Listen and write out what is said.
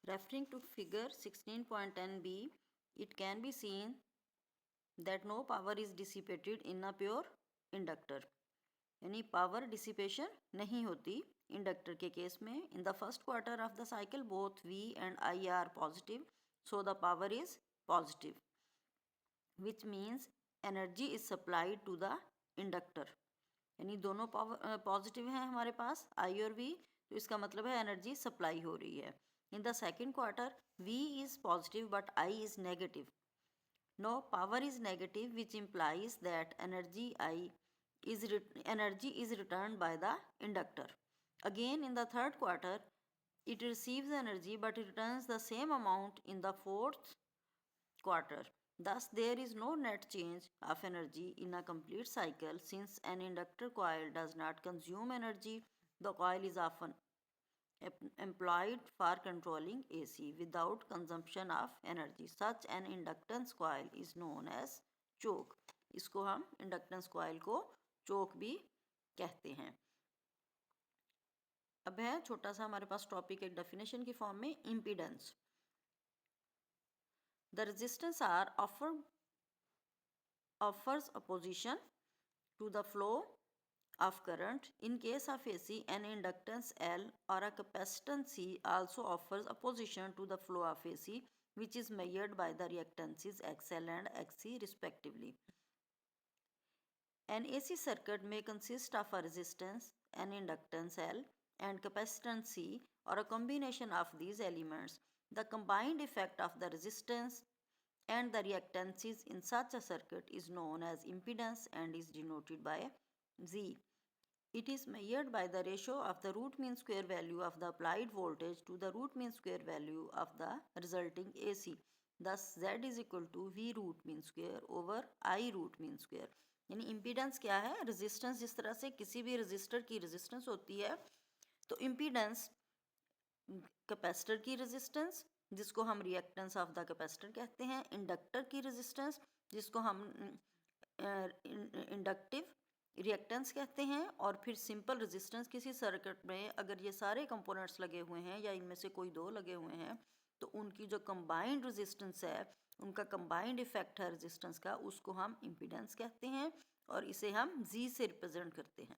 Referring to figure 16.10b, it can be seen that no power is dissipated in a pure inductor. यानी power dissipation नहीं होती inductor के case में. In the first quarter of the cycle both V and I are positive, so the power is positive, which means energy is supplied to the inductor. यानी दोनों power positive हैं हमारे पास I और V, तो इसका मतलब है एनर्जी सप्लाई हो रही है. In the second quarter V is positive but I is negative. No power is negative which implies that energy is returned by the inductor. Again in the third quarter it receives energy but it returns the same amount in the fourth quarter. Thus there is no net change of energy in a complete cycle. Since an inductor coil does not consume energy, the coil is often employed for controlling AC without consumption of energy. Such an inductance coil is known as choke. इसको हम inductance coil को चोक भी कहते हैं. अब है छोटा सा हमारे पास टॉपिक एक डेफिनेशन की फॉर्म में, impedance. The resistance R offers opposition to the flow of current. In case of AC, an inductance L or a capacitance C also offers opposition to the flow of AC, which is measured by the reactances XL and XC respectively. An AC circuit may consist of a resistance, an inductance L, and capacitance C, or a combination of these elements. The combined effect of the resistance and the reactances in such a circuit is known as impedance and is denoted by Z. It is measured by the ratio of the root mean square value of the applied voltage to the root mean square value of the resulting AC. Thus Z is equal to V root mean square over I root mean square. यानी impedance क्या है? Resistance. जिस तरह से किसी भी resistor की resistance होती है, तो इम्पीडेंस कैपेसिटर की रेजिस्टेंस, जिसको हम रिएक्टेंस ऑफ द कैपेसिटर कहते हैं, इंडक्टर की रेजिस्टेंस, जिसको हम इंडक्टिव रिएक्टेंस कहते हैं, और फिर सिंपल रेजिस्टेंस. किसी सर्किट में अगर ये सारे कंपोनेंट्स लगे हुए हैं या इनमें से कोई दो लगे हुए हैं, तो उनकी जो कंबाइंड रेजिस्टेंस है, उनका कंबाइंड इफेक्ट है रेजिस्टेंस का, उसको हम इम्पीडेंस कहते हैं और इसे हम जी से रिप्रेजेंट करते हैं.